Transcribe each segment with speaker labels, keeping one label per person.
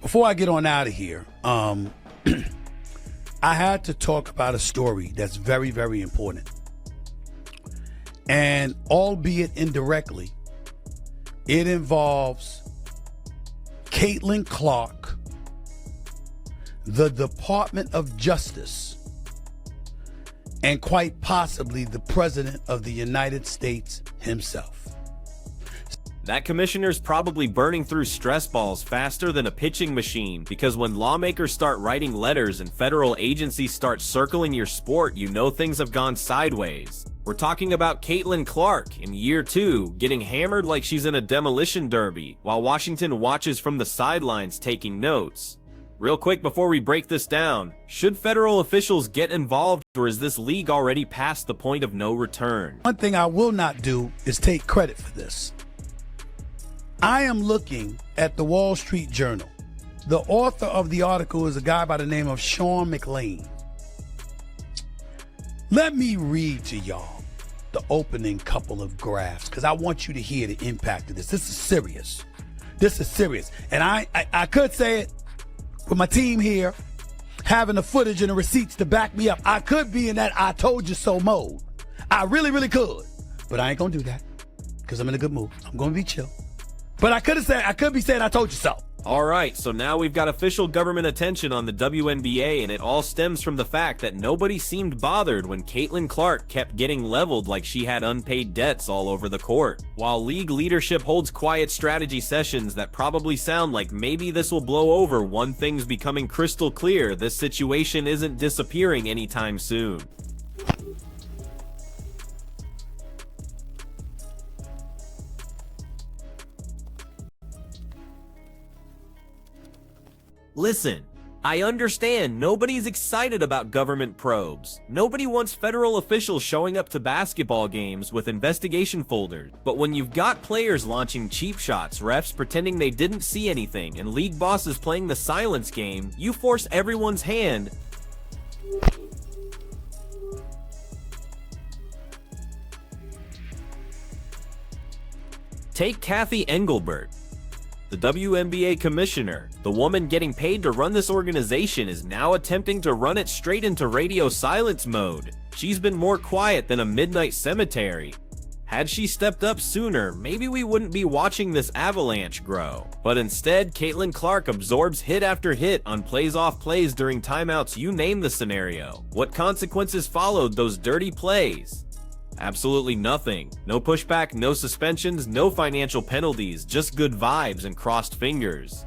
Speaker 1: before I get on out of here, I had to talk about a story that's very, very important. And albeit indirectly, it involves Caitlin Clark, the Department of Justice, and quite possibly the President of the United States himself.
Speaker 2: That commissioner's probably burning through stress balls faster than a pitching machine, because when lawmakers start writing letters and federal agencies start circling your sport, you know things have gone sideways. We're talking about Caitlin Clark in year 2 getting hammered like she's in a demolition derby, while Washington watches from the sidelines taking notes. Real quick before we break this down, should federal officials get involved, or is this league already past the point of no return?
Speaker 1: One thing I will not do is take credit for this. I am looking at the Wall Street Journal. The author of the article is a guy by the name of Sean McLean. Let me read to y'all the opening couple of graphs, because I want you to hear the impact of this. This is serious. This is serious. And I could say it with my team here, having the footage and the receipts to back me up. I could be in that I told you so mode. I really, really could. But I ain't going to do that, because I'm in a good mood. I'm going to be chill. But I could be saying I told you so.
Speaker 2: Alright, so now we've got official government attention on the WNBA, and it all stems from the fact that nobody seemed bothered when Caitlin Clark kept getting leveled like she had unpaid debts all over the court. While league leadership holds quiet strategy sessions that probably sound like maybe this will blow over, one thing's becoming crystal clear: this situation isn't disappearing anytime soon. Listen, I understand nobody's excited about government probes. Nobody wants federal officials showing up to basketball games with investigation folders. But when you've got players launching cheap shots, refs pretending they didn't see anything, and league bosses playing the silence game, you force everyone's hand. Take Kathy Engelbert, the WNBA commissioner. The woman getting paid to run this organization is now attempting to run it straight into radio silence mode. She's been more quiet than a midnight cemetery. Had she stepped up sooner, maybe we wouldn't be watching this avalanche grow. But instead, Caitlin Clark absorbs hit after hit on plays off plays during timeouts, you name the scenario. What consequences followed those dirty plays? Absolutely nothing. No pushback, no suspensions, no financial penalties, just good vibes and crossed fingers.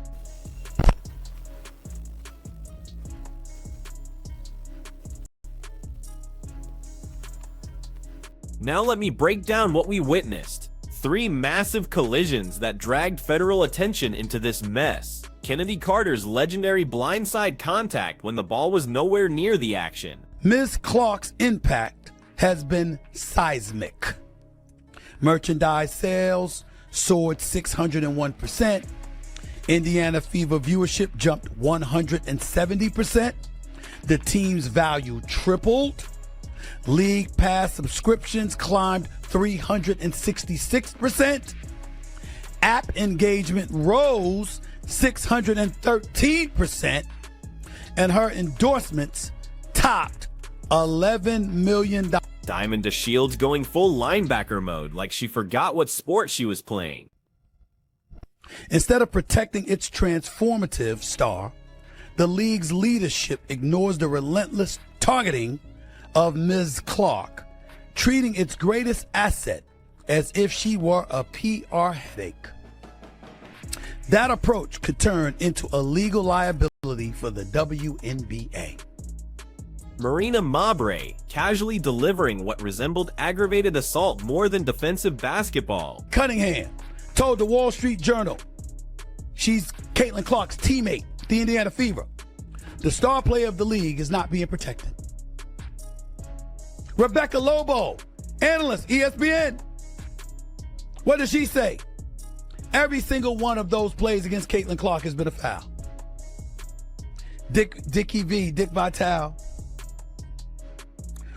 Speaker 2: Now let me break down what we witnessed. 3 massive collisions that dragged federal attention into this mess. Kennedy Carter's legendary blindside contact when the ball was nowhere near the action.
Speaker 1: Ms. Clark's impact has been seismic. Merchandise sales soared 601%. Indiana Fever viewership jumped 170%. The team's value tripled. League Pass subscriptions climbed 366%. App engagement rose 613%. And her endorsements topped $11 million.
Speaker 2: Diamond DeShields going full linebacker mode, like she forgot what sport she was playing.
Speaker 1: Instead of protecting its transformative star, the league's leadership ignores the relentless targeting of Ms. Clark, treating its greatest asset as if she were a PR headache. That approach could turn into a legal liability for the WNBA.
Speaker 2: Marina Mabre casually delivering what resembled aggravated assault more than defensive basketball.
Speaker 1: Cunningham told the Wall Street Journal she's Caitlin Clark's teammate, the Indiana Fever. The star player of the league is not being protected. Rebecca Lobo, analyst, ESPN. What does she say? Every single one of those plays against Caitlin Clark has been a foul. Dick Vitale,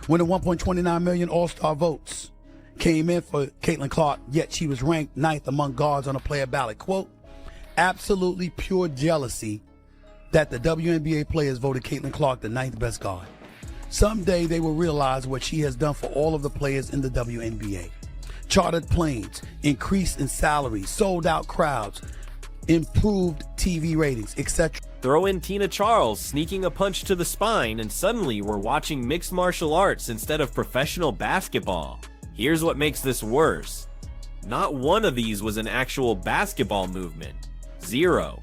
Speaker 1: when the 1.29 million All-Star votes came in for Caitlin Clark, yet she was ranked 9th among guards on a player ballot. Quote, absolutely pure jealousy that the WNBA players voted Caitlin Clark the 9th best guard. Someday they will realize what she has done for all of the players in the WNBA. Chartered planes, increase in salaries, sold out crowds, improved TV ratings, etc.
Speaker 2: Throw in Tina Charles sneaking a punch to the spine, and suddenly we're watching mixed martial arts instead of professional basketball. Here's what makes this worse. Not one of these was an actual basketball movement. Zero.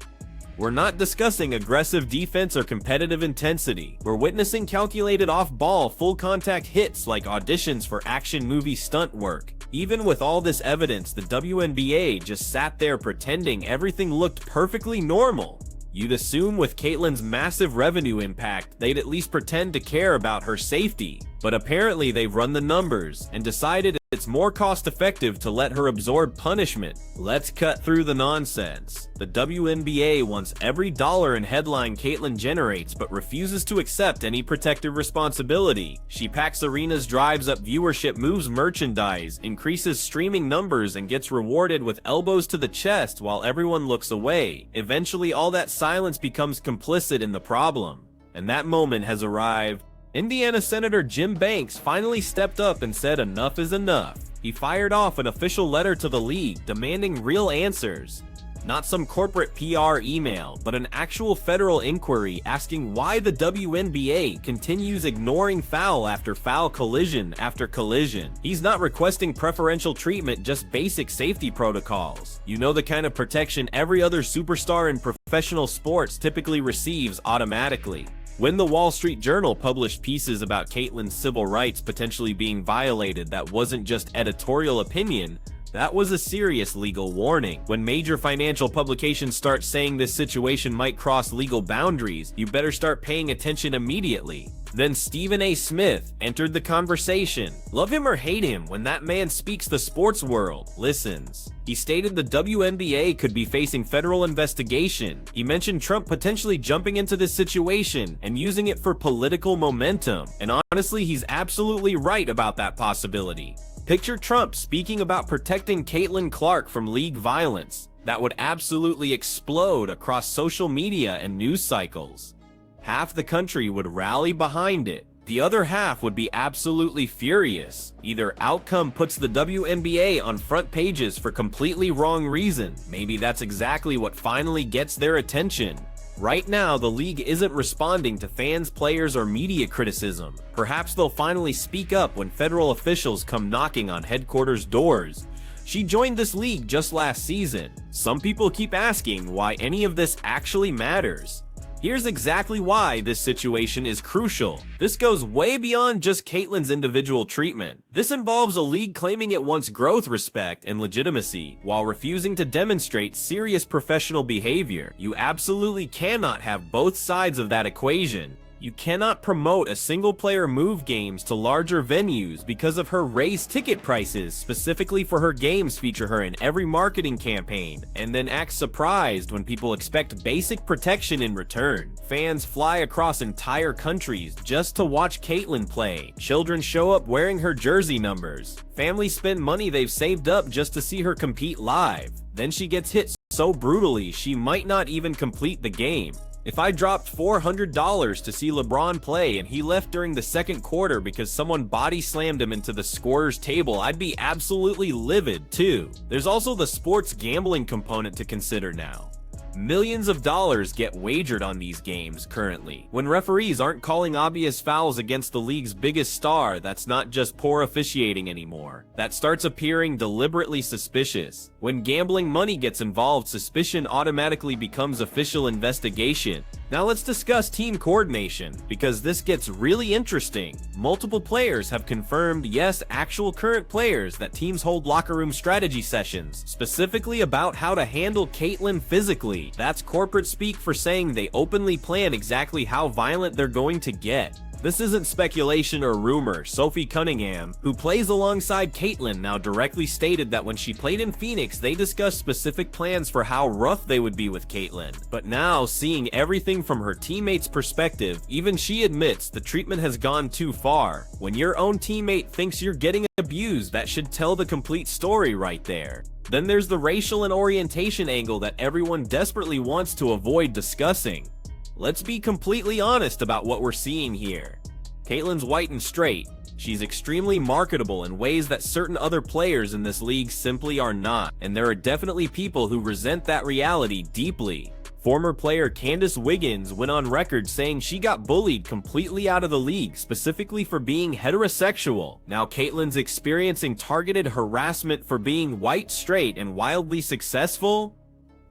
Speaker 2: We're not discussing aggressive defense or competitive intensity. We're witnessing calculated off-ball, full-contact hits like auditions for action movie stunt work. Even with all this evidence, the WNBA just sat there pretending everything looked perfectly normal. You'd assume with Caitlyn's massive revenue impact, they'd at least pretend to care about her safety. But apparently they've run the numbers and decided it's more cost-effective to let her absorb punishment. Let's cut through the nonsense. The WNBA wants every dollar and headline Caitlyn generates, but refuses to accept any protective responsibility. She packs arenas, drives up viewership, moves merchandise, increases streaming numbers, and gets rewarded with elbows to the chest while everyone looks away. Eventually, all that silence becomes complicit in the problem. And that moment has arrived. Indiana Senator Jim Banks finally stepped up and said enough is enough. He fired off an official letter to the league demanding real answers. Not some corporate PR email, but an actual federal inquiry asking why the WNBA continues ignoring foul after foul, collision after collision. He's not requesting preferential treatment, just basic safety protocols. You know, the kind of protection every other superstar in professional sports typically receives automatically. When the Wall Street Journal published pieces about Caitlyn's civil rights potentially being violated that wasn't just editorial opinion, that was a serious legal warning. When major financial publications start saying this situation might cross legal boundaries, you better start paying attention immediately. Then Stephen A. Smith entered the conversation. Love him or hate him, when that man speaks, the sports world listens. He stated the WNBA could be facing federal investigation. He mentioned Trump potentially jumping into this situation and using it for political momentum. And honestly, he's absolutely right about that possibility. Picture Trump speaking about protecting Caitlin Clark from league violence. That would absolutely explode across social media and news cycles. Half the country would rally behind it. The other half would be absolutely furious. Either outcome puts the WNBA on front pages for completely wrong reason. Maybe that's exactly what finally gets their attention. Right now, the league isn't responding to fans, players, or media criticism. Perhaps they'll finally speak up when federal officials come knocking on headquarters doors. She joined this league just last season. Some people keep asking why any of this actually matters. Here's exactly why this situation is crucial. This goes way beyond just Caitlyn's individual treatment. This involves a league claiming it wants growth, respect, and legitimacy, while refusing to demonstrate serious professional behavior. You absolutely cannot have both sides of that equation. You cannot promote a single-player move games to larger venues because of her raised ticket prices specifically for her games feature her in every marketing campaign, and then act surprised when people expect basic protection in return. Fans fly across entire countries just to watch Caitlyn play. Children show up wearing her jersey numbers. Families spend money they've saved up just to see her compete live. Then she gets hit so brutally she might not even complete the game. If I dropped $400 to see LeBron play and he left during the second quarter because someone body slammed him into the scorer's table, I'd be absolutely livid too. There's also the sports gambling component to consider now. Millions of dollars get wagered on these games currently. When referees aren't calling obvious fouls against the league's biggest star, that's not just poor officiating anymore. That starts appearing deliberately suspicious. When gambling money gets involved, suspicion automatically becomes official investigation. Now let's discuss team coordination, because this gets really interesting. Multiple players have confirmed, yes, actual current players, that teams hold locker room strategy sessions, specifically about how to handle Caitlyn physically. That's corporate speak for saying they openly plan exactly how violent they're going to get. This isn't speculation or rumor. Sophie Cunningham, who plays alongside Caitlyn, now directly stated that when she played in Phoenix, they discussed specific plans for how rough they would be with Caitlyn. But now, seeing everything from her teammates' perspective, even she admits the treatment has gone too far. When your own teammate thinks you're getting abused, that should tell the complete story right there. Then there's the racial and orientation angle that everyone desperately wants to avoid discussing. Let's be completely honest about what we're seeing here. Caitlyn's white and straight. She's extremely marketable in ways that certain other players in this league simply are not, and there are definitely people who resent that reality deeply. Former player Candace Wiggins went on record saying she got bullied completely out of the league specifically for being heterosexual. Now Caitlyn's experiencing targeted harassment for being white, straight, and wildly successful?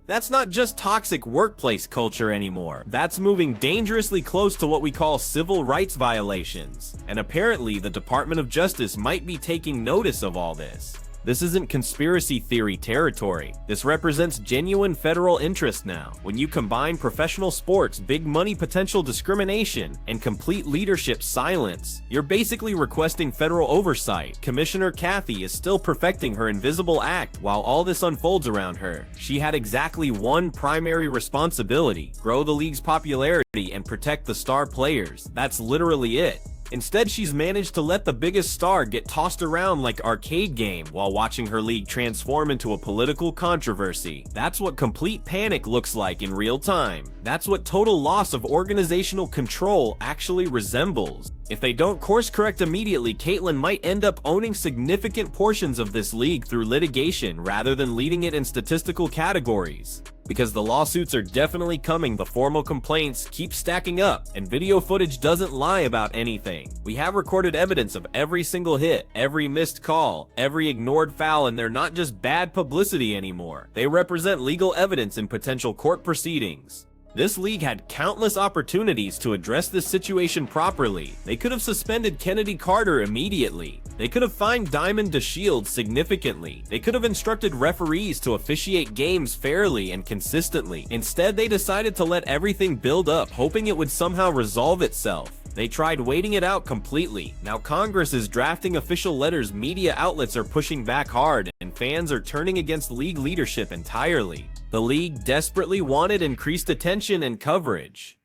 Speaker 2: That's not just toxic workplace culture anymore. That's moving dangerously close to what we call civil rights violations. And apparently the Department of Justice might be taking notice of all this. This isn't conspiracy theory territory. This represents genuine federal interest now. When you combine professional sports, big money potential discrimination, and complete leadership silence, you're basically requesting federal oversight. Commissioner Kathy is still perfecting her invisible act while all this unfolds around her. She had exactly one primary responsibility: grow the league's popularity and protect the star players. That's literally it. Instead, she's managed to let the biggest star get tossed around like arcade game while watching her league transform into a political controversy. That's what complete panic looks like in real time. That's what total loss of organizational control actually resembles. If they don't course correct immediately, Caitlyn might end up owning significant portions of this league through litigation rather than leading it in statistical categories. Because the lawsuits are definitely coming, the formal complaints keep stacking up, and video footage doesn't lie about anything. We have recorded evidence of every single hit, every missed call, every ignored foul, and they're not just bad publicity anymore. They represent legal evidence in potential court proceedings. This league had countless opportunities to address this situation properly. They could have suspended Kennedy Carter immediately. They could have fined Diamond DeShields significantly. They could have instructed referees to officiate games fairly and consistently. Instead, they decided to let everything build up, hoping it would somehow resolve itself. They tried waiting it out completely. Now Congress is drafting official letters, media outlets are pushing back hard, and fans are turning against league leadership entirely. The league desperately wanted increased attention and coverage.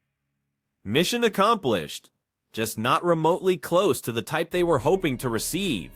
Speaker 2: Mission accomplished, just not remotely close to the type they were hoping to receive.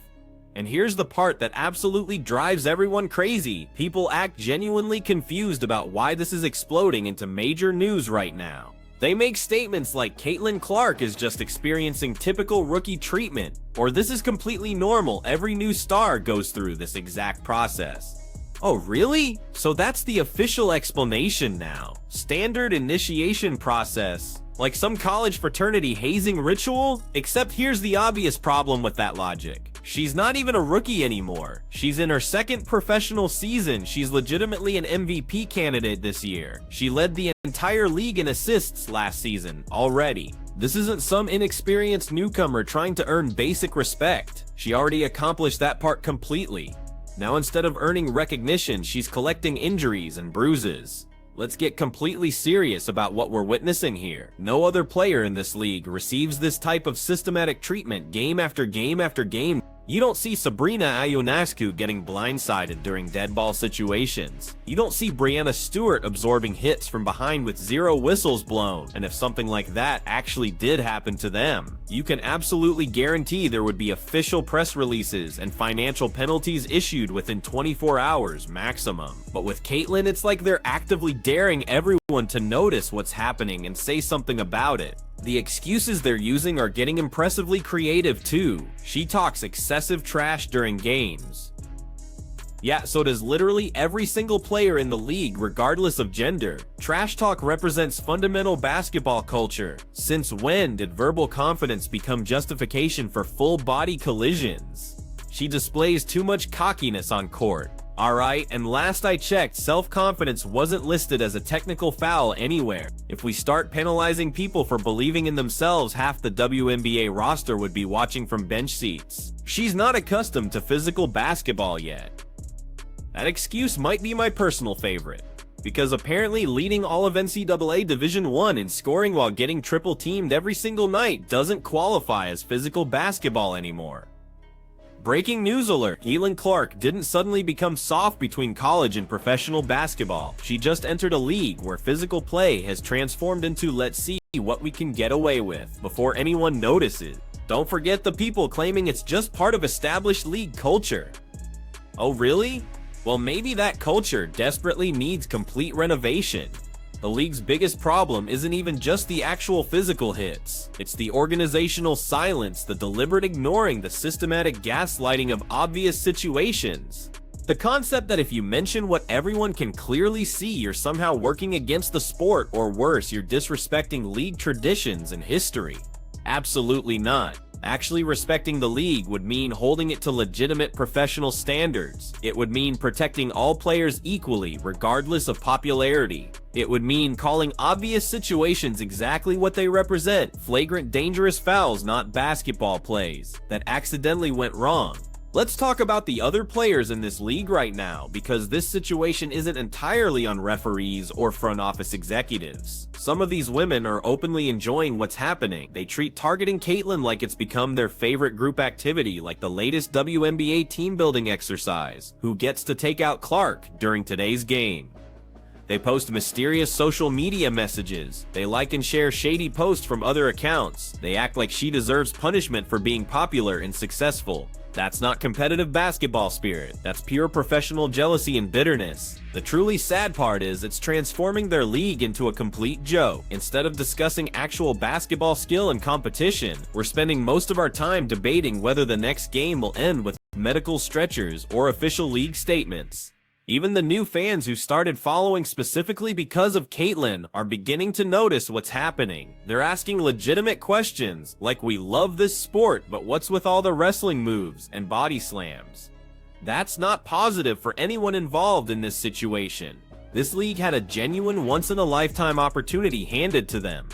Speaker 2: And here's the part that absolutely drives everyone crazy. People act genuinely confused about why this is exploding into major news right now. They make statements like Caitlin Clark is just experiencing typical rookie treatment, or this is completely normal, every new star goes through this exact process. Oh really? So that's the official explanation now. Standard initiation process. Like some college fraternity hazing ritual? Except here's the obvious problem with that logic. She's not even a rookie anymore. She's in her second professional season. She's legitimately an MVP candidate this year. She led the entire league in assists last season already. This isn't some inexperienced newcomer trying to earn basic respect. She already accomplished that part completely. Now instead of earning recognition, she's collecting injuries and bruises. Let's get completely serious about what we're witnessing here. No other player in this league receives this type of systematic treatment game after game after game. You don't see Sabrina Ionescu getting blindsided during dead ball situations. You don't see Brianna Stewart absorbing hits from behind with 0 whistles blown, and if something like that actually did happen to them, you can absolutely guarantee there would be official press releases and financial penalties issued within 24 hours maximum. But with Caitlyn, it's like they're actively daring everyone to notice what's happening and say something about it. The excuses they're using are getting impressively creative too. She talks excessive trash during games. Yeah, so does literally every single player in the league regardless of gender. Trash talk represents fundamental basketball culture. Since when did verbal confidence become justification for full body collisions? She displays too much cockiness on court. Alright, and last I checked, self-confidence wasn't listed as a technical foul anywhere. If we start penalizing people for believing in themselves, half the WNBA roster would be watching from bench seats. She's not accustomed to physical basketball yet. That excuse might be my personal favorite, because apparently leading all of NCAA Division I in scoring while getting triple teamed every single night doesn't qualify as physical basketball anymore. Breaking news alert, Caitlin Clark didn't suddenly become soft between college and professional basketball. She just entered a league where physical play has transformed into let's see what we can get away with before anyone notices. Don't forget the people claiming it's just part of established league culture. Oh really? Well maybe that culture desperately needs complete renovation. The league's biggest problem isn't even just the actual physical hits. It's the organizational silence, the deliberate ignoring, the systematic gaslighting of obvious situations. The concept that if you mention what everyone can clearly see, you're somehow working against the sport, or worse, you're disrespecting league traditions and history. Absolutely not. Actually respecting the league would mean holding it to legitimate professional standards. It would mean protecting all players equally, regardless of popularity. It would mean calling obvious situations exactly what they represent: flagrant dangerous fouls, not basketball plays that accidentally went wrong. Let's talk about the other players in this league right now, because this situation isn't entirely on referees or front office executives. Some of these women are openly enjoying what's happening. They treat targeting Caitlyn like it's become their favorite group activity, like the latest WNBA team building exercise. Who gets to take out Clark during today's game? They post mysterious social media messages. They like and share shady posts from other accounts. They act like she deserves punishment for being popular and successful. That's not competitive basketball spirit. That's pure professional jealousy and bitterness. The truly sad part is it's transforming their league into a complete joke. Instead of discussing actual basketball skill and competition, we're spending most of our time debating whether the next game will end with medical stretchers or official league statements. Even the new fans who started following specifically because of Caitlyn are beginning to notice what's happening. They're asking legitimate questions, like, we love this sport, but what's with all the wrestling moves and body slams? That's not positive for anyone involved in this situation. This league had a genuine once-in-a-lifetime opportunity handed to them.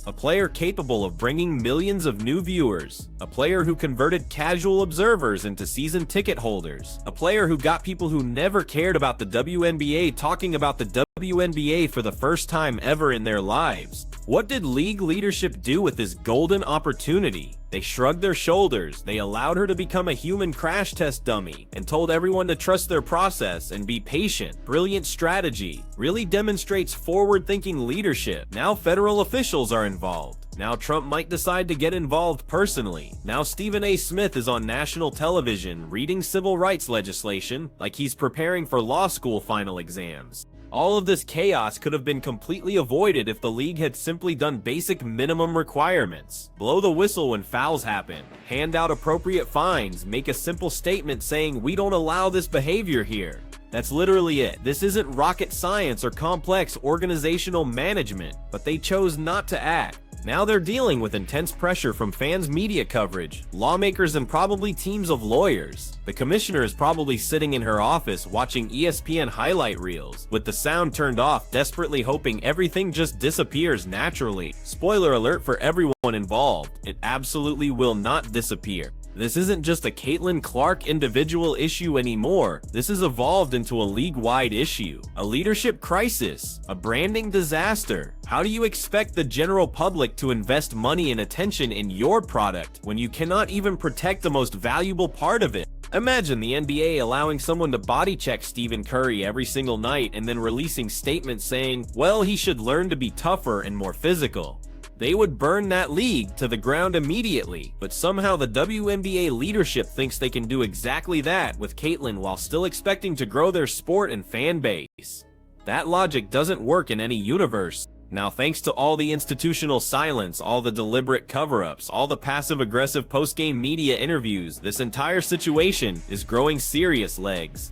Speaker 2: A player capable of bringing millions of new viewers. A player who converted casual observers into season ticket holders. A player who got people who never cared about the WNBA talking about the WNBA for the first time ever in their lives. What did league leadership do with this golden opportunity? They shrugged their shoulders, they allowed her to become a human crash test dummy, and told everyone to trust their process and be patient. Brilliant strategy. Really demonstrates forward-thinking leadership. Now federal officials are involved. Now Trump might decide to get involved personally. Now Stephen A. Smith is on national television reading civil rights legislation like he's preparing for law school final exams. All of this chaos could have been completely avoided if the league had simply done basic minimum requirements. Blow the whistle when fouls happen, hand out appropriate fines, make a simple statement saying we don't allow this behavior here. That's literally it. This isn't rocket science or complex organizational management, but they chose not to act. Now they're dealing with intense pressure from fans' media coverage, lawmakers, and probably teams of lawyers. The commissioner is probably sitting in her office watching ESPN highlight reels, with the sound turned off, desperately hoping everything just disappears naturally. Spoiler alert for everyone involved, it absolutely will not disappear. This isn't just a Caitlyn Clark individual issue anymore. This has evolved into a league-wide issue, a leadership crisis, a branding disaster. How do you expect the general public to invest money and attention in your product when you cannot even protect the most valuable part of it? Imagine the NBA allowing someone to body check Stephen Curry every single night and then releasing statements saying, well, he should learn to be tougher and more physical. They would burn that league to the ground immediately, but somehow the WNBA leadership thinks they can do exactly that with Caitlyn while still expecting to grow their sport and fan base. That logic doesn't work in any universe. Now, thanks to all the institutional silence, all the deliberate cover-ups, all the passive-aggressive post-game media interviews, this entire situation is growing serious legs.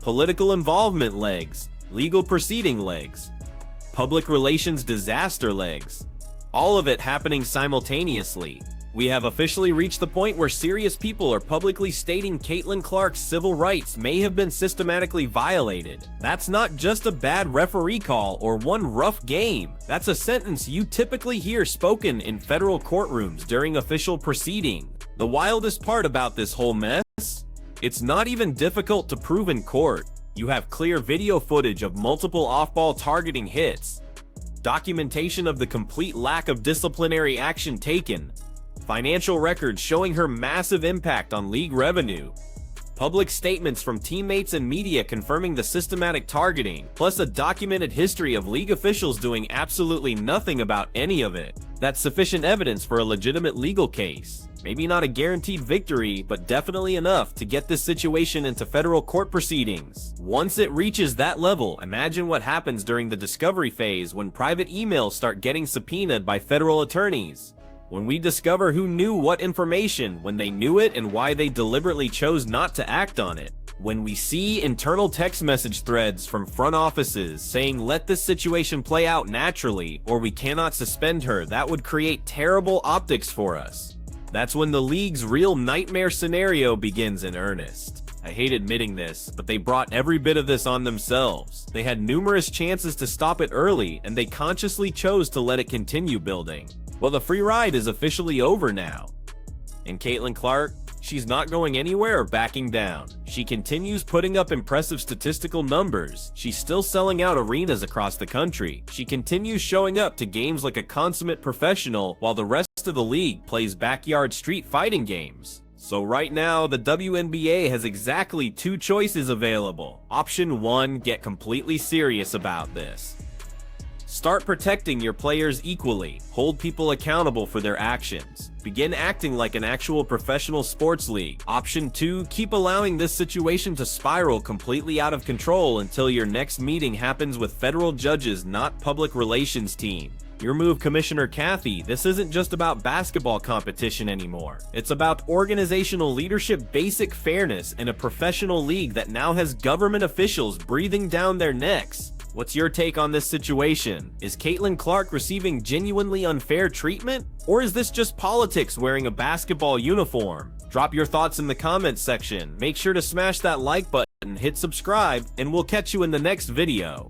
Speaker 2: Political involvement legs, legal proceeding legs, public relations disaster legs. All of it happening simultaneously. We have officially reached the point where serious people are publicly stating Caitlyn Clark's civil rights may have been systematically violated. That's not just a bad referee call or one rough game. That's a sentence you typically hear spoken in federal courtrooms during official proceeding. The wildest part about this whole mess? It's not even difficult to prove in court. You have clear video footage of multiple off-ball targeting hits, documentation of the complete lack of disciplinary action taken, financial records showing her massive impact on league revenue, public statements from teammates and media confirming the systematic targeting, plus a documented history of league officials doing absolutely nothing about any of it. That's sufficient evidence for a legitimate legal case. Maybe not a guaranteed victory, but definitely enough to get this situation into federal court proceedings. Once it reaches that level, imagine what happens during the discovery phase when private emails start getting subpoenaed by federal attorneys. When we discover who knew what information, when they knew it, and why they deliberately chose not to act on it. When we see internal text message threads from front offices saying let this situation play out naturally or we cannot suspend her, that would create terrible optics for us. That's when the league's real nightmare scenario begins in earnest. I hate admitting this, but they brought every bit of this on themselves. They had numerous chances to stop it early, and they consciously chose to let it continue building. Well, the free ride is officially over now. And Caitlin Clark, she's not going anywhere or backing down. She continues putting up impressive statistical numbers. She's still selling out arenas across the country. She continues showing up to games like a consummate professional while the rest of the league plays backyard street fighting games. So right now, the WNBA has exactly two choices available. Option 1, get completely serious about this. Start protecting your players equally. Hold people accountable for their actions. Begin acting like an actual professional sports league. Option 2, keep allowing this situation to spiral completely out of control until your next meeting happens with federal judges, not public relations team. Your move, Commissioner Kathy. This isn't just about basketball competition anymore. It's about organizational leadership, basic fairness, and a professional league that now has government officials breathing down their necks. What's your take on this situation? Is Caitlin Clark receiving genuinely unfair treatment? Or is this just politics wearing a basketball uniform? Drop your thoughts in the comments section. Make sure to smash that like button, hit subscribe, and we'll catch you in the next video.